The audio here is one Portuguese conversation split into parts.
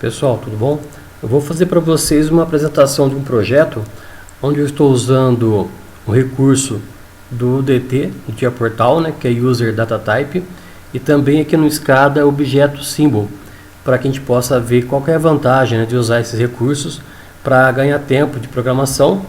Pessoal, tudo bom? Eu vou fazer para vocês uma apresentação de um projeto onde eu estou usando o recurso do UDT, do TIA Portal, né, que é User Data Type, e também aqui no SCADA Objeto Symbol, para que a gente possa ver qual que é a vantagem, né, de usar esses recursos para ganhar tempo de programação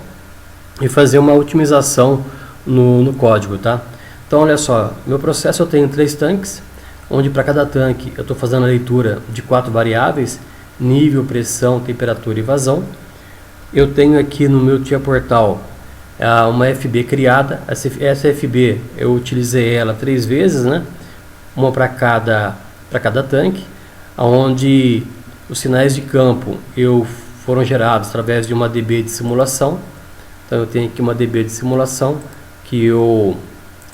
e fazer uma otimização no código, tá? Então, olha só, meu processo eu tenho 3 tanques, onde para cada tanque eu estou fazendo a leitura de 4 variáveis, nível, pressão, temperatura e vazão. Eu tenho aqui no meu TIA Portal uma FB criada. Essa FB eu utilizei ela 3 vezes, né? Uma para cada tanque, onde os sinais de campo foram gerados através de uma DB de simulação. Então eu tenho aqui uma DB de simulação que eu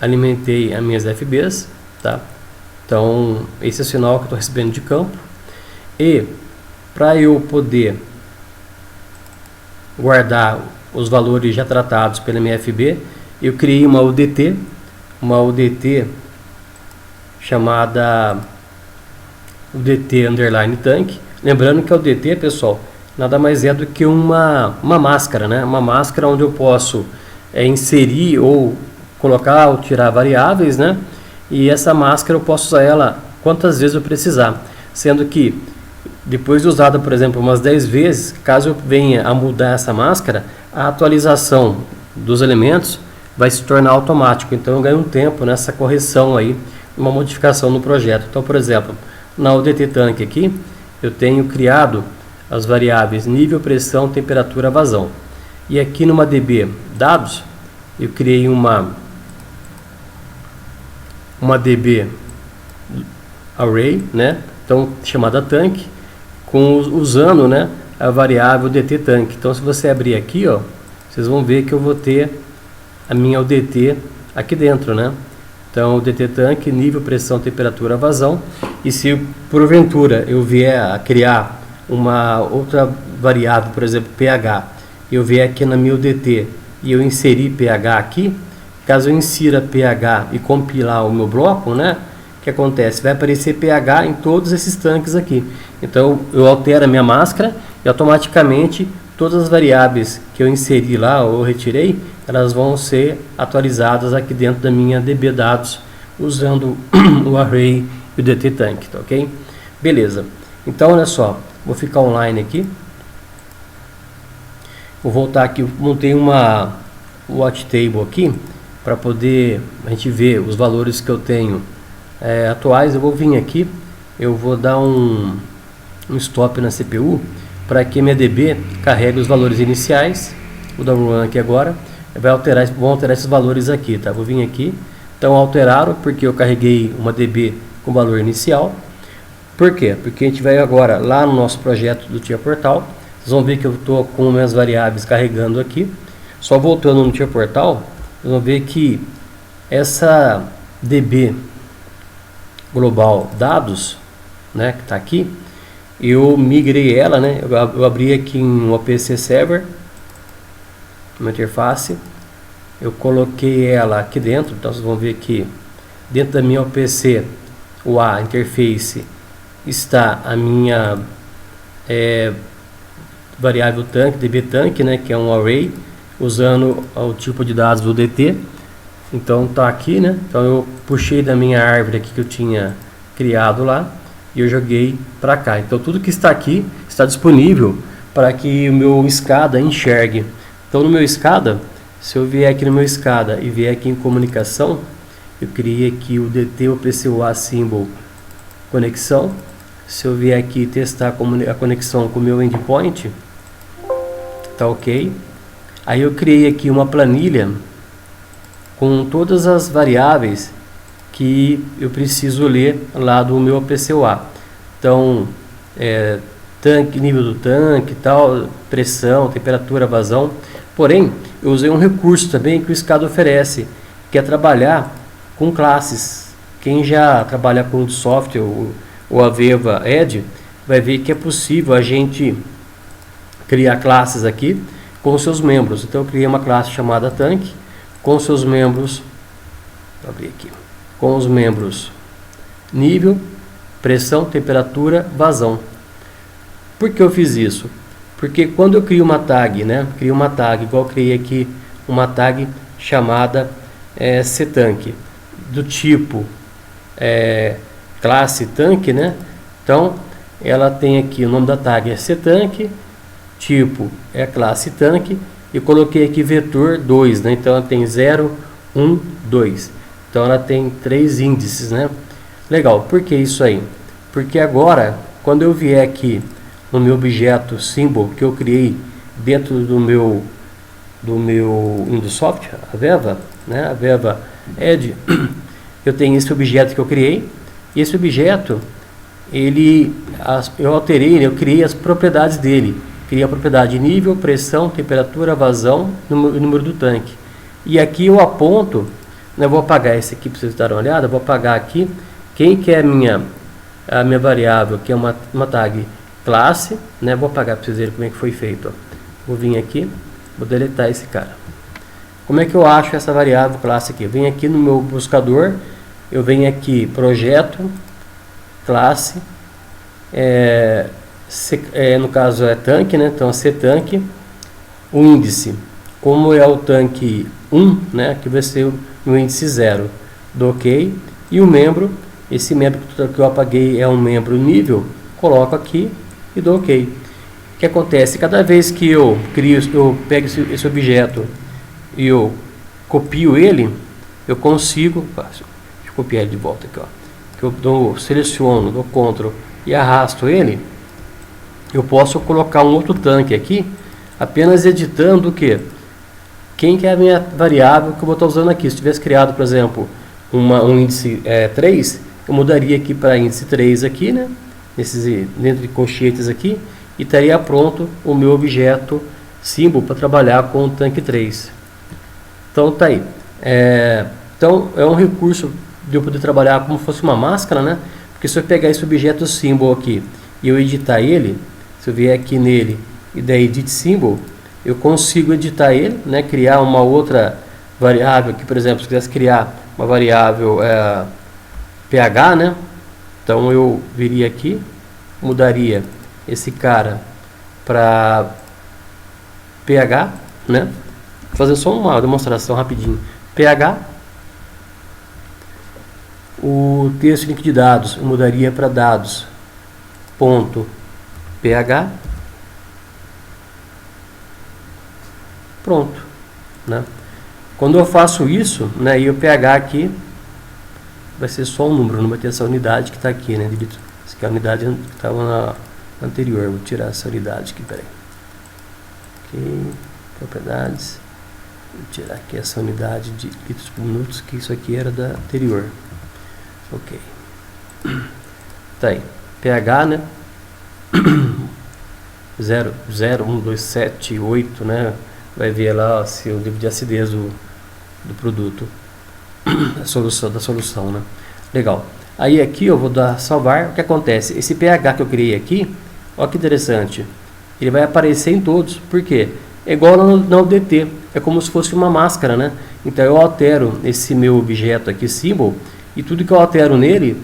alimentei as minhas FBs, tá? Então esse é o sinal que eu estou recebendo de campo. E para eu poder guardar os valores já tratados pela minha FB, eu criei uma UDT chamada UDT underline tank. Lembrando que a UDT, pessoal, nada mais é do que uma máscara, né? Uma máscara onde eu posso inserir ou colocar ou tirar variáveis, né? E essa máscara eu posso usar ela quantas vezes eu precisar, sendo que depois de usada, por exemplo, umas 10 vezes, caso eu venha a mudar essa máscara, a atualização dos elementos vai se tornar automático. Então eu ganho um tempo nessa correção aí, uma modificação no projeto. Então, por exemplo, na UDT Tank aqui, eu tenho criado as variáveis nível, pressão, temperatura, vazão. E aqui numa DB dados, eu criei uma DB array, né? Então chamada tank, usando, né, a variável DT tank. Então se você abrir aqui, ó, vocês vão ver que eu vou ter a minha UDT aqui dentro, né? Então o DT tank, nível, pressão, temperatura, vazão. E se porventura eu vier a criar uma outra variável, por exemplo, pH, eu vier aqui na minha UDT e eu inserir pH aqui, caso eu insira pH e compilar o meu bloco, né, o que acontece? Vai aparecer pH em todos esses tanques aqui. Então eu altero a minha máscara e automaticamente todas as variáveis que eu inseri lá ou retirei, elas vão ser atualizadas aqui dentro da minha DB dados, usando o array e o DT tank, tá ok? Beleza. Então olha só, vou ficar online aqui. Vou voltar aqui, montei uma watch table aqui para poder a gente ver os valores que eu tenho atuais. Eu vou vir aqui, eu vou dar um stop na CPU para que minha DB carregue os valores iniciais. Vou dar um run aqui agora, vão alterar esses valores aqui, tá? Vou vir aqui, então alteraram porque eu carreguei uma DB com valor inicial. Por quê? Porque a gente vai agora lá no nosso projeto do TIA Portal, vocês vão ver que eu estou com minhas variáveis carregando aqui. Só voltando no TIA Portal, vocês vão ver que essa DB global dados, né, que está aqui, eu migrei ela, né, eu abri aqui em OPC Server, uma interface, eu coloquei ela aqui dentro. Então vocês vão ver que dentro da minha OPC UA interface está a minha variável tank, DB tank, né, que é um array, usando o tipo de dados do DT. Então tá aqui, né? Então eu puxei da minha árvore aqui que eu tinha criado lá e eu joguei para cá. Então tudo que está aqui está disponível para que o meu SCADA enxergue. Então no meu SCADA, se eu vier aqui no meu SCADA e vier aqui em comunicação, eu criei aqui o DT OPC-UA Symbol conexão. Se eu vier aqui testar a conexão com o meu endpoint, tá ok. Aí eu criei aqui uma planilha com todas as variáveis que eu preciso ler lá do meu OPC-UA. Então, tanque, nível do tanque, tal, pressão, temperatura, vazão. Porém, eu usei um recurso também que o SCADA oferece, que é trabalhar com classes. Quem já trabalha com software ou a Veva Edge vai ver que é possível a gente criar classes aqui com seus membros. Então eu criei uma classe chamada tanque com seus membros, vou abrir aqui, com os membros nível, pressão, temperatura, vazão. Por que eu fiz isso? Porque quando eu crio uma tag, né, crio uma tag, igual eu criei aqui uma tag chamada ctank, do tipo classe tank, né? Então ela tem aqui o nome da tag é ctank, tipo é classe tank, e coloquei aqui vetor 2, né? Então ela tem 0, 1, 2. Então ela tem 3 índices, né? Legal, por que isso aí? Porque agora, quando eu vier aqui no meu objeto symbol que eu criei dentro do meu Windows a Veva, né? A Veva Edge, eu tenho esse objeto que eu criei, e esse objeto, eu alterei, eu criei as propriedades dele. Criei a propriedade nível, pressão, temperatura, vazão e número do tanque. E aqui eu aponto, né, eu vou apagar esse aqui para vocês darem uma olhada, vou apagar aqui quem que é a minha variável, que é uma tag classe, né, vou apagar para vocês verem como é que foi feito. Ó. Vou vir aqui, vou deletar esse cara. Como é que eu acho essa variável classe aqui? Eu venho aqui no meu buscador, eu venho aqui projeto, classe, no caso é tanque, né? Então ctank, o índice, como é o tanque 1, né? Que vai ser o índice 0, do OK, e o membro, esse membro que eu apaguei é um membro nível, coloco aqui e dou OK. O que acontece? Cada vez que eu pego esse objeto e eu copio ele, eu consigo, deixa eu copiar ele de volta aqui, ó, que eu seleciono, dou Ctrl e arrasto ele, eu posso colocar um outro tanque aqui, apenas editando o que? Quem que é a minha variável que eu vou estar usando aqui. Se tivesse criado, por exemplo, um índice 3, eu mudaria aqui para índice 3 aqui, né? Dentro de colchetes aqui, e estaria pronto o meu objeto símbolo para trabalhar com o tanque 3. Então tá aí. Então é um recurso de eu poder trabalhar como se fosse uma máscara, né? Porque se eu pegar esse objeto símbolo aqui e eu editar ele, se eu vier aqui nele e der edit symbol, eu consigo editar ele, né? Criar uma outra variável aqui, por exemplo, se eu quisesse criar uma variável pH, né? Então eu viria aqui, mudaria esse cara para pH, né? Vou fazer só uma demonstração rapidinho. pH, o texto link de dados eu mudaria para dados ponto pH, pronto, né? Quando eu faço isso, né, e o pH aqui vai ser só um número, não vai ter essa unidade que está aqui, né? Essa aqui é a unidade que estava na anterior. Vou tirar essa unidade aqui, peraí. Aqui, propriedades. Vou tirar aqui essa unidade de litros por minuto, que isso aqui era da anterior. Ok. Tá aí. pH, né? 0, 1, 2, 7, 8, né? Vai ver lá se o nível de acidez do produto, da solução, né? Legal. Aí aqui eu vou dar salvar. O que acontece? Esse pH que eu criei aqui, olha que interessante. Ele vai aparecer em todos. Por quê? É igual na UDT. É como se fosse uma máscara, né? Então eu altero esse meu objeto aqui, symbol, e tudo que eu altero nele,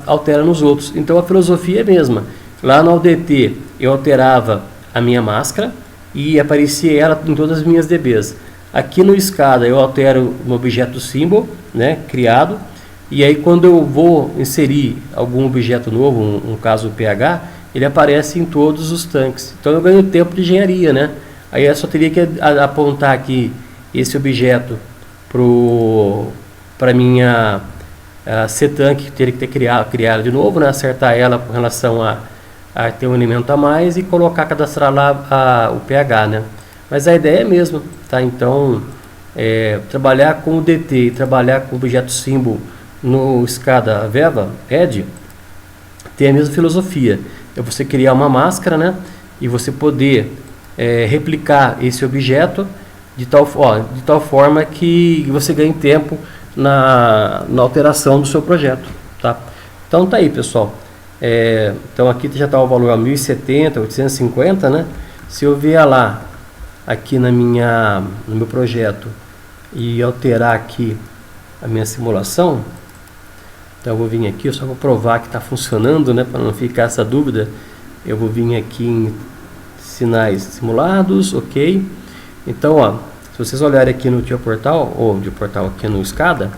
altera nos outros. Então a filosofia é a mesma. Lá na UDT eu alterava a minha máscara e aparecia ela em todas as minhas DBs. Aqui no SCADA eu altero um objeto symbol, né, criado, e aí quando eu vou inserir algum objeto novo, um caso PH, ele aparece em todos os tanques. Então eu ganho tempo de engenharia, né? Aí eu só teria que apontar aqui esse objeto para minha ctank, teria que ter criado de novo, né? Acertar ela com relação a ter um elemento a mais e cadastrar lá o pH, né? Mas a ideia é a mesma, tá? Então, trabalhar com o DT e trabalhar com o objeto symbol no SCADA Veva Edge tem a mesma filosofia. É você criar uma máscara, né? E você poder replicar esse objeto de tal forma que você ganhe tempo na alteração do seu projeto, tá? Então tá aí, pessoal. Então aqui já está o valor a 1070, 850, né? Se eu vier lá aqui no meu projeto e alterar aqui a minha simulação, então eu vou vir aqui, eu só vou provar que está funcionando, né? Para não ficar essa dúvida. Eu vou vir aqui em sinais simulados, ok. Então, ó, se vocês olharem aqui no GeoPortal, ou GeoPortal aqui no SCADA,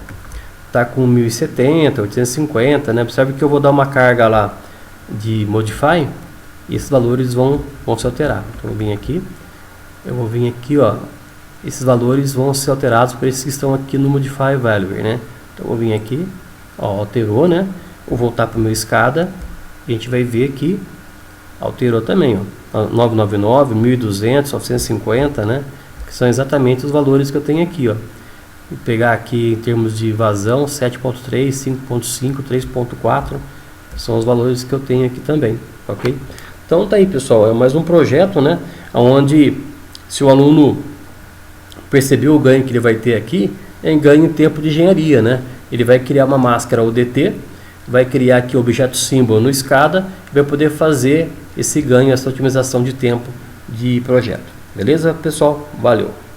tá com 1070, 850, né? Observe que eu vou dar uma carga lá de Modify e esses valores vão se alterar. Então, eu vou vir aqui, ó, esses valores vão ser alterados por esses que estão aqui no Modify Value, né? Então, eu vou vir aqui, ó, alterou, né? Vou voltar para o meu SCADA e a gente vai ver que alterou também, ó, 999, 1200, 950, né? Que são exatamente os valores que eu tenho aqui, ó. Vou pegar aqui em termos de vazão, 7.3, 5.5, 3.4, são os valores que eu tenho aqui também, ok? Então tá aí, pessoal, é mais um projeto, né? Onde, se o aluno perceber o ganho que ele vai ter aqui, é em ganho em tempo de engenharia, né? Ele vai criar uma máscara UDT, vai criar aqui o objeto símbolo no SCADA, e vai poder fazer esse ganho, essa otimização de tempo de projeto. Beleza, pessoal? Valeu!